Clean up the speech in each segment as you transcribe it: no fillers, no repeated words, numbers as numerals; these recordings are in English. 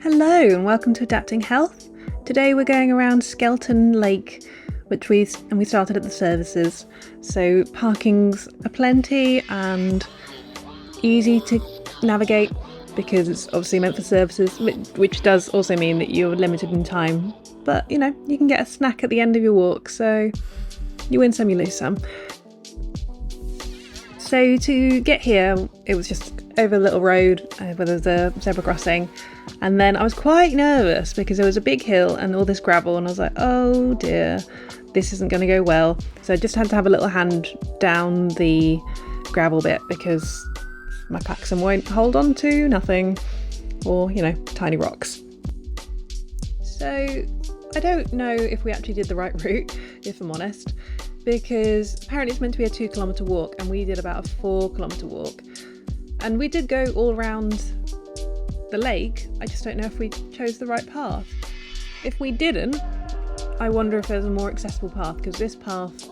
Hello and welcome to Adapting Health. Today we're going around Skelton Lake, we started at the services. So parking's aplenty and easy to navigate because it's obviously meant for services, which does also mean that you're limited in time. But you can get a snack at the end of your walk, so you win some, you lose some. So to get here, it was just over a little road where there's a zebra crossing. And then I was quite nervous because there was a big hill and all this gravel, and I was like, oh dear, this isn't going to go well. So I just had to have a little hand down the gravel bit because my Klaxon won't hold on to nothing or, tiny rocks. So I don't know if we actually did the right route, if I'm honest, because apparently it's meant to be a 2-kilometre walk and we did about a 4-kilometre walk. And we did go all around the lake. I just don't know if we chose the right path. If we didn't, I wonder if there's a more accessible path, because this path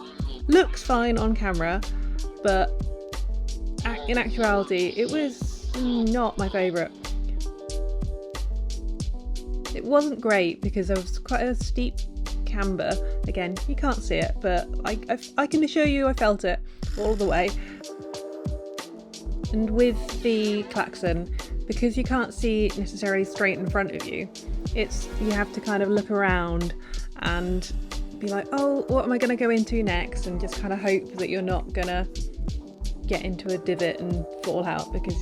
looks fine on camera, but in actuality it was not my favourite. It wasn't great because there was quite a steep camber. Again, you can't see it, but I can assure you I felt it all the way. And with the Klaxon, because you can't see necessarily straight in front of you, you have to kind of look around and be like, oh, what am I going to go into next? And just kind of hope that you're not going to get into a divot and fall out because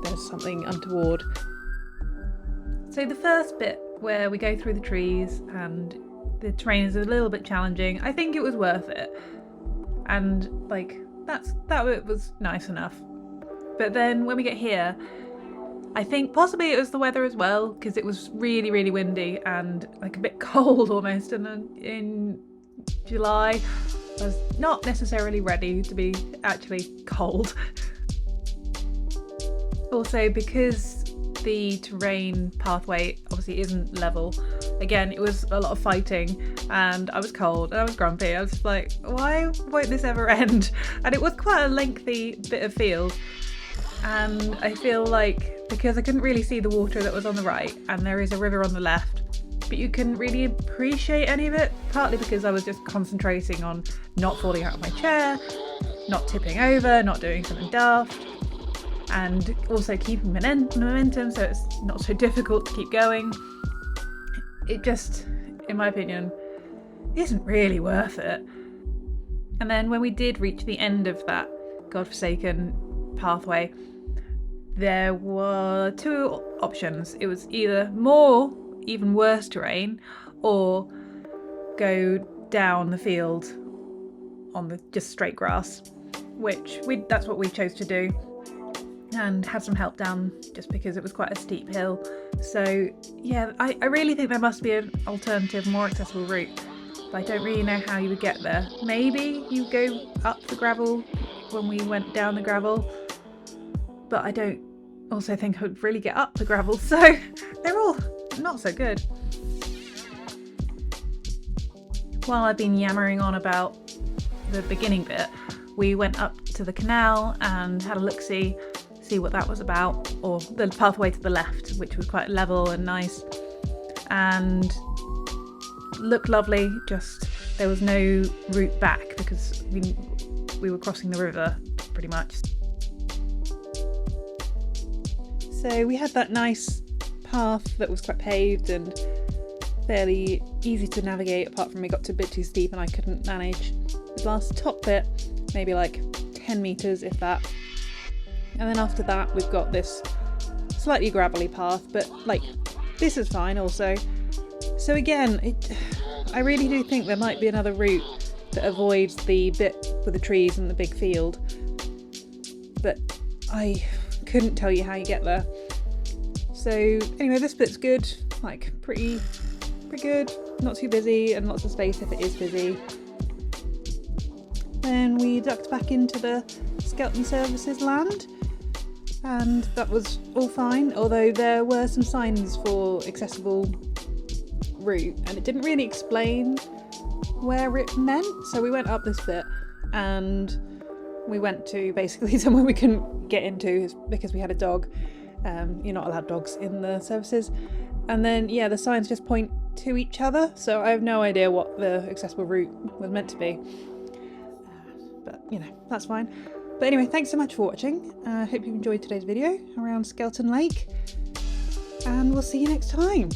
there's something untoward. So the first bit where we go through the trees and the terrain is a little bit challenging, I think it was worth it. And that bit was nice enough. But then when we get here, I think possibly it was the weather as well, because it was really, really windy and a bit cold almost. And then in July, I was not necessarily ready to be actually cold. Also, because the terrain pathway obviously isn't level, again, it was a lot of fighting and I was cold and I was grumpy. I was just like, why won't this ever end? And it was quite a lengthy bit of field. And I feel like because I couldn't really see the water that was on the right and there is a river on the left, but you couldn't really appreciate any of it, partly because I was just concentrating on not falling out of my chair, not tipping over, not doing something daft, and also keeping momentum so it's not so difficult to keep going. It just, in my opinion, isn't really worth it. And then when we did reach the end of that godforsaken pathway, there were two options. It was either more, even worse terrain, or go down the field on the just straight grass, that's what we chose to do, and had some help down just because it was quite a steep hill. So yeah, I really think there must be an alternative, more accessible route, but I don't really know how you would get there. Maybe you go up the gravel when we went down the gravel, but I don't also think I would really get up the gravel, so they're all not so good. While I've been yammering on about the beginning bit, we went up to the canal and had a look-see, see what that was about, or the pathway to the left, which was quite level and nice and looked lovely, just there was no route back because we were crossing the river pretty much. So we had that nice path that was quite paved and fairly easy to navigate, apart from it got a bit too steep and I couldn't manage the last top bit, maybe 10 metres if that. And then after that we've got this slightly gravelly path, but this is fine also. So again, I really do think there might be another route that avoids the bit with the trees and the big field, but I couldn't tell you how you get there. So anyway, this bit's good, pretty good, not too busy and lots of space if it is busy. Then we ducked back into the Skelton Services land and that was all fine, although there were some signs for accessible route and it didn't really explain where it meant. So we went up this bit and we went to basically somewhere we couldn't get into because we had a dog. You're not allowed dogs in the services. And then, yeah, the signs just point to each other, so I have no idea what the accessible route was meant to be. But, you know, that's fine. But anyway, thanks so much for watching. I hope you enjoyed today's video around Skelton Lake, and we'll see you next time.